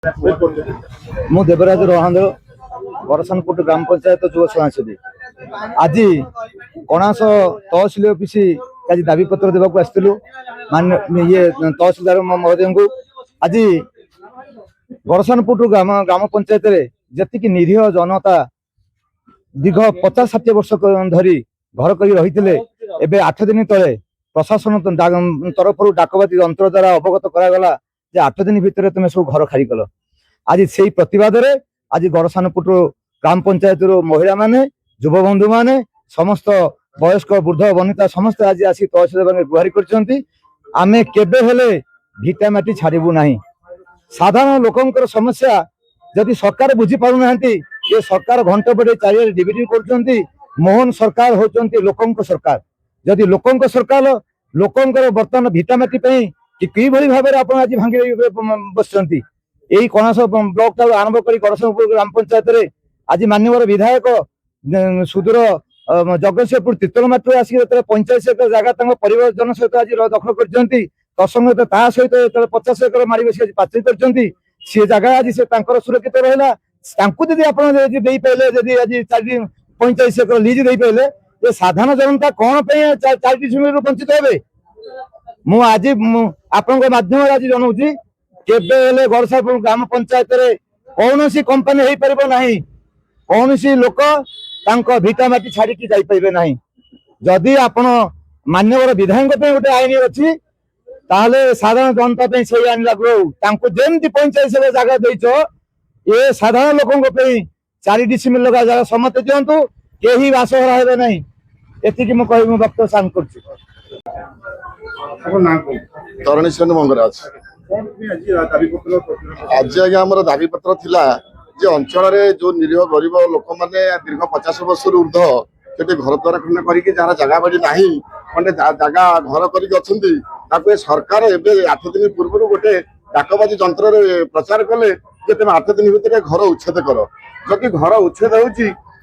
ମୁଁ ଦେବରାଜ ରୋହାନ୍ଦ ବରସାନପୁଟ ଗ୍ରାମ ପଞ୍ଚାୟତ ଯୁବ ସମାଜସେବୀ। ଆଜି କଣାସ ତହସିଲ ଅଫିସ ଆଜି ଦାବିପତ୍ର ଦେବାକୁ ଆସିଥିଲୁ ତହସିଲଦାର ମହୋଦୟଙ୍କୁ। ଆଜି ବରସାନପୁଟ ଗ୍ରାମ ପଞ୍ଚାୟତରେ ଯେତିକି ନିରୀହ ଜନତା ଦୀର୍ଘ 50-60 ବର୍ଷ ଧରି ଘର କରି ରହିଥିଲେ, ଏବେ 8 ଦିନ ତଳେ ପ୍ରଶାସନ ତରଫରୁ ଡାକବାଜି ଯନ୍ତ୍ର ଦ୍ୱାରା ଅବଗତ କରାଗଲା ଯେ 8 ଦିନ ଭିତରେ ତୁମେ ସବୁ ଘର ଖାଲି କଲ। आज से प्रतिवाद आज बरसानपुट ग्राम पंचायत महिला माने युवबंधु माने समस्त वयस्क वृद्ध वनिता समस्त आज आसी तहसील गुहारि करमे केबे भिटामाटी छाड़ू ना। साधारण लोकंर समस्या जदि सरकार बुझी पारना ये सरकार घंट बड़े चार डिविजन कर मोहन सरकार होती लोकंक सरकार। जदि लोकंक सरकार लोकंर बर्तमान भिटामाटी कि भाव में आप आज भांगी बस यही कणास ब्लॉक ठार आरंभ कर बरसानपुर ग्राम पंचायत रे आज माननीय विधायक सुदूर जगतसिंहपुर तीतलमाटी आसिक 45 एकर जगह परिवार जन सहित आज दखल कर तत्संगत ता सहित 50 एकर मारी बस पाचरी कर सी जगह आज से सुरक्षित रहा। जदि आप पारे आज 45 एकर लीज दे पारे ये साधारण जनता कौन 4 डिसमिल वंचित हे। मुझे आज आपण माध्यम आज जनाऊँ केबे बरसानपुर ग्राम पंचायत रे कौन सी कंपनी हो पार ना, कौन सी लोक भिटामाटी छाड़ी जाई पाइबे ना। जदि आपण माननीय विधायक गोटे आईन अच्छी ताहले साधारण जनता से आईन लागू हो जमी 45 जगह देच ये साधारण लोक 4 डिसमिल लगा जगह समस्त दिंतु कहीं बासघर हे ना। ये मुझे वक्तव्य शांत कर मंगराज आज आम दाबीपत्र थिला जे अंचल जो निरीह गरीब लोक मैंने दीर्घ 50 वर्ष ऊर्ध से घर द्वार खंड कर जगह बाड़ी ना खंडे जगह घर कर सरकार एवं 8 दिन पूर्व गोटे डाकबाजी जंत्र प्रचार कले तुम 8 दिन भितर घर उच्छेद कर। जदि घर उच्छेद हो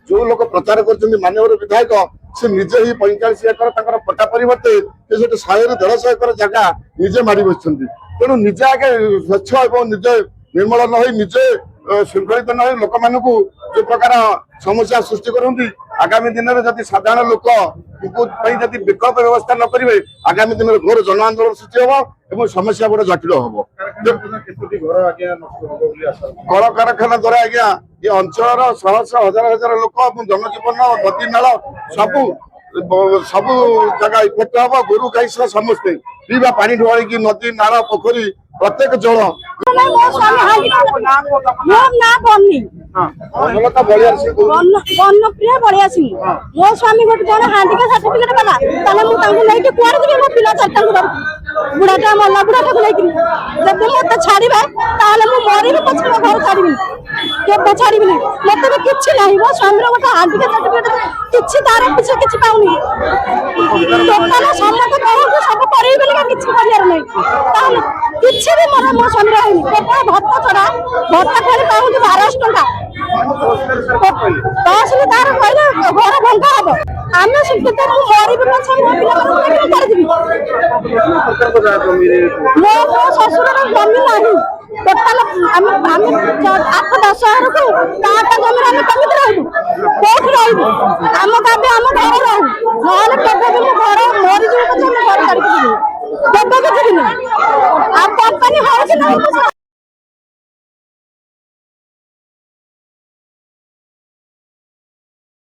जो लोग प्रचार कर माननीय विधायक से निजे ही 45 एकर पट्टा परिवर्ते 100-150 एकर जगह निजे मारी बस तेणु निजे आगे स्वच्छ और निजे निर्मल न निजे श्रृंखलित न लोक मान जो प्रकार समस्या सृष्टि करती आगामी दिन में जब साधारण लोक जब विकल्प व्यवस्था न करेंगे आगामी दिन में घोर जन आंदोलन सृष्टि हम और समस्या बड़ा जटिल हम। कल कारखाना द्वारा आज्ञा ये अंचल शह हजार हजार लोक जनजीवन नदी नाल सबू सबू जगह इफेक्ट हम गोरु गाई सह समस्ते पीवा पानी ढोड़ी नदी नाल पोखरी प्रत्येक जल बढ़िया सिंह मो स्वामी गोटे जन हांडिका सर्टिफिकेट वाला मुझे कुआर देवी मो पिला 4 बुढ़ाटा मल्ला बुढ़ाटा को लेकिन जब मत छाड़े मरी पछे घर छाड़ी के छाड़ी मत भी किसी ना मो स्वामी गोटे हांडिका सर्टिफिकेट किसी तार पीछे किसी पाऊनी टोटाल समस्त कहूँ सब कर किसी भी मोर मो स्वामी रही केवल भत्ता छड़ा भत्ता खाली पाऊँ 1200 टंका तहसिल तार कहले घर भंगा हम आम मरी पछे मो शशुर जमी ना टोटाल 8-10 हजार को जमी कमी रहू कौट रहू आम गाबे आम घर रहू ना केवे भी घर मरी जीव पछे घर छाड़ी कंपनी हो